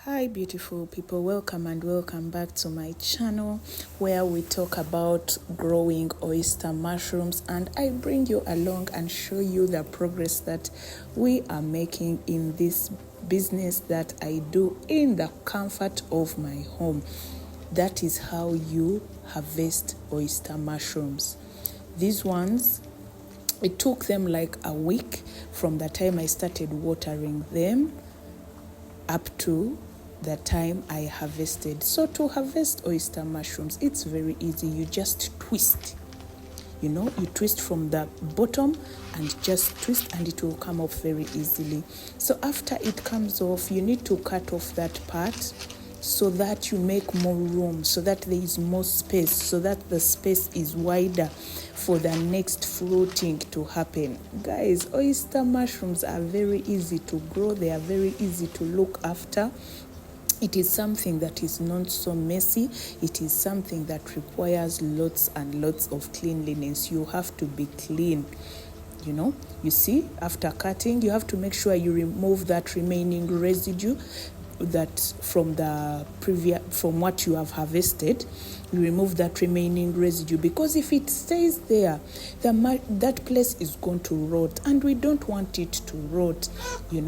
Hi beautiful people, welcome and welcome back to my channel where we talk about growing oyster mushrooms, and I bring you along and show you the progress that we are making in this business that I do in the comfort of my home. That is how you harvest oyster mushrooms. These ones, it took them like a week from the time I started watering them up to the time I harvested. So to harvest oyster mushrooms, it's very easy. You just twist. You twist from the bottom and just twist and it will come off very easily. So after it comes off, you need to cut off that part so that you make more room, so that there is more space, so that the space is wider for the next fruiting to happen. Guys, oyster mushrooms are very easy to grow. They are very easy to look after. It is something that is not so messy. It is something that requires lots and lots of cleanliness. You have to be clean. You see, after cutting, you have to make sure you remove that remaining residue that from what you have harvested. You remove that remaining residue, because if it stays there, that place is going to rot, and we don't want it to rot. We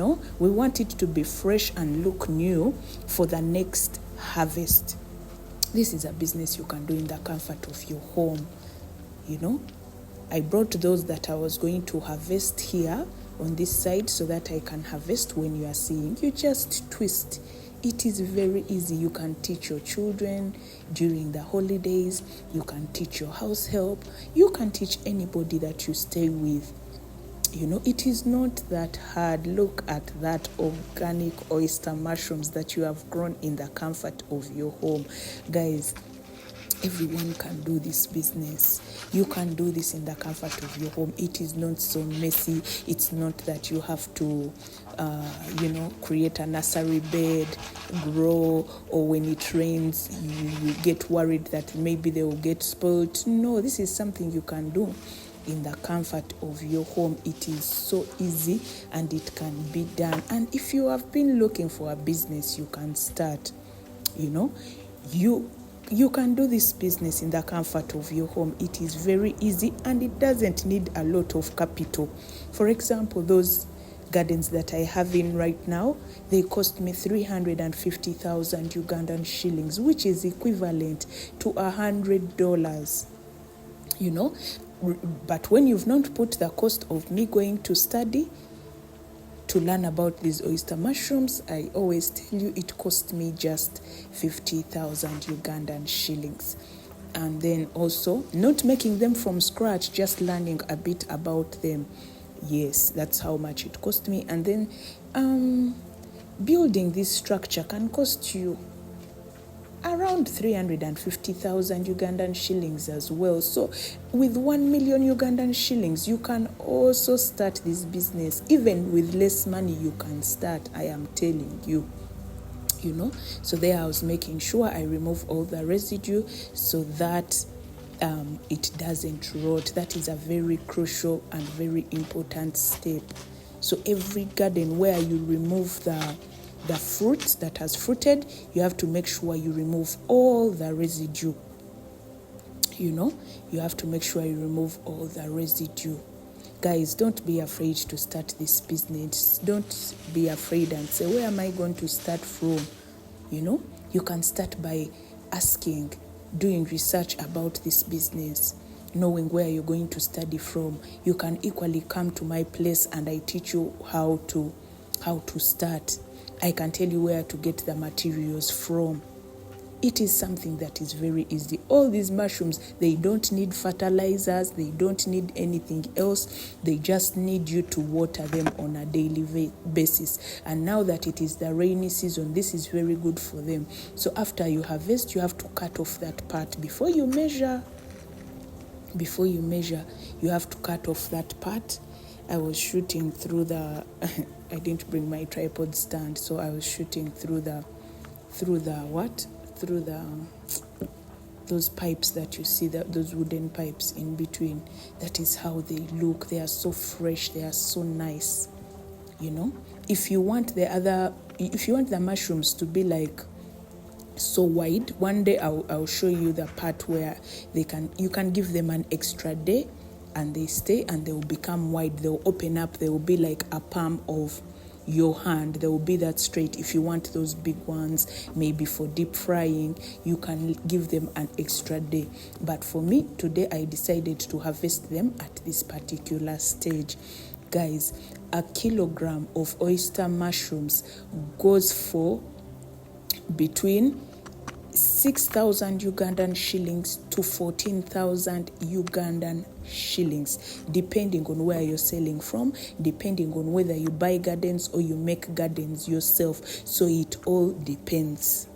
want it to be fresh and look new for the next harvest. This is a business you can do in the comfort of your home. I brought those that I was going to harvest here on this side so that I can harvest when you are seeing. You just twist. It is very easy. You can teach your children during the holidays. You can teach your house help. You can teach anybody that you stay with. It is not that hard. Look at that organic oyster mushrooms that you have grown in the comfort of your home. Guys, everyone can do this business. You can do this in the comfort of your home. It is not so messy. It's not that you have to, create a nursery bed, grow, or when it rains, you get worried that maybe they will get spoiled. No, this is something you can do in the comfort of your home. It is so easy and it can be done. And if you have been looking for a business, you can start. You can do this business in the comfort of your home. It is very easy and it doesn't need a lot of capital. For example, those gardens that I have in right now, they cost me 350,000 Ugandan shillings, which is equivalent to $100. But when you've not put the cost of me going to study to learn about these oyster mushrooms, I always tell you it cost me just 50,000 Ugandan shillings. And then also not making them from scratch, just learning a bit about them. Yes, that's how much it cost me. And then building this structure can cost you around 350,000 Ugandan shillings as well. So with 1 million Ugandan shillings, you can also start this business. Even with less money, you can start, I am telling you. So there I was making sure I remove all the residue so that it doesn't rot. That is a very crucial and very important step. So every garden where you remove the fruit that has fruited, you have to make sure you remove all the residue. You have to make sure you remove all the residue. Guys, don't be afraid to start this business. Don't be afraid and say, where am I going to start from? You can start by asking, doing research about this business, knowing where you're going to study from. You can equally come to my place and I teach you how to start. I can tell you where to get the materials from. It is something that is very easy. All these mushrooms, they don't need fertilizers. They don't need anything else. They just need you to water them on a daily basis. And now that it is the rainy season, this is very good for them. So after you harvest, you have to cut off that part before you measure. You have to cut off that part. I was shooting through the I didn't bring my tripod stand, so I was shooting through those pipes that you see, those wooden pipes in between. That is how they look. They are so fresh, they are so nice. If you want the other if you want the mushrooms to be like so wide, one day I'll show you the part where you can give them an extra day and they stay and they will become wide. They'll open up, they will be like a palm of your hand. They will be that straight. If you want those big ones, maybe for deep frying, you can give them an extra day. But for me today, I decided to harvest them at this particular stage. Guys, a kilogram of oyster mushrooms goes for between 6,000 Ugandan shillings to 14,000 Ugandan shillings, depending on where you're selling from, depending on whether you buy gardens or you make gardens yourself. So it all depends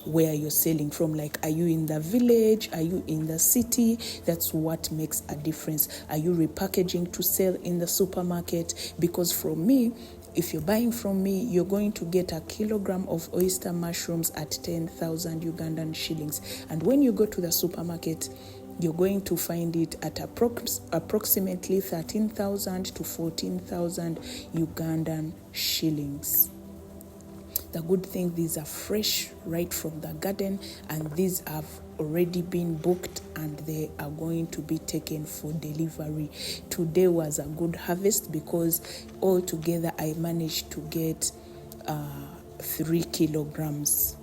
where you're selling from. Like, are you in the village? Are you in the city? That's what makes a difference. Are you repackaging to sell in the supermarket? Because from me, if you're buying from me, you're going to get a kilogram of oyster mushrooms at 10,000 Ugandan shillings. And when you go to the supermarket, you're going to find it at approximately 13,000 to 14,000 Ugandan shillings. The good thing, these are fresh right from the garden, and these have already been booked and they are going to be taken for delivery. Today was a good harvest because altogether I managed to get 3 kilograms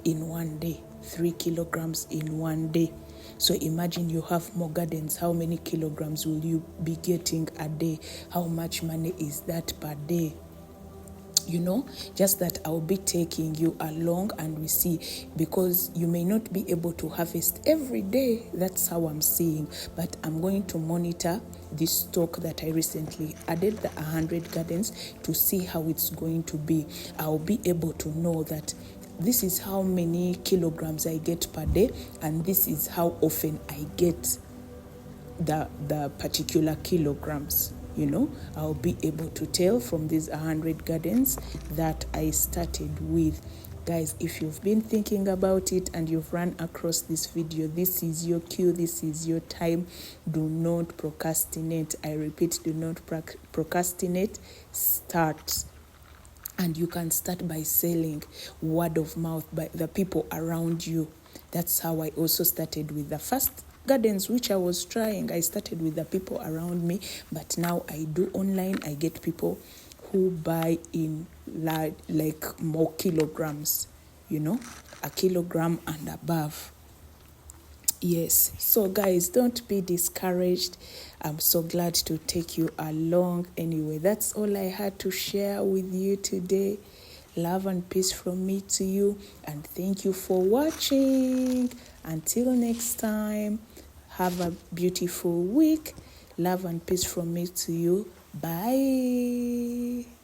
in one day. 3 kilograms in one day. So imagine you have more gardens. How many kilograms will you be getting a day? How much money is that per day? Just that I'll be taking you along and we see, because you may not be able to harvest every day. That's how I'm seeing. But I'm going to monitor this stock that I recently added, the 100 gardens, to see how it's going to be. I'll be able to know that this is how many kilograms I get per day, and this is how often I get the particular kilograms. I'll be able to tell from these 100 gardens that I started with. Guys, if you've been thinking about it and you've run across this video, this is your cue, this is your time. Do not procrastinate. I repeat, do not procrastinate. Start. And you can start by selling word of mouth by the people around you. That's how I also started with the first gardens which I was trying. I started with the people around me, but now I do online. I get people who buy in like more kilograms, a kilogram and above. Yes, so guys, don't be discouraged. I'm so glad to take you along. Anyway, that's all I had to share with you today. Love and peace from me to you, and thank you for watching. Until next time, have a beautiful week. Love and peace from me to you. Bye.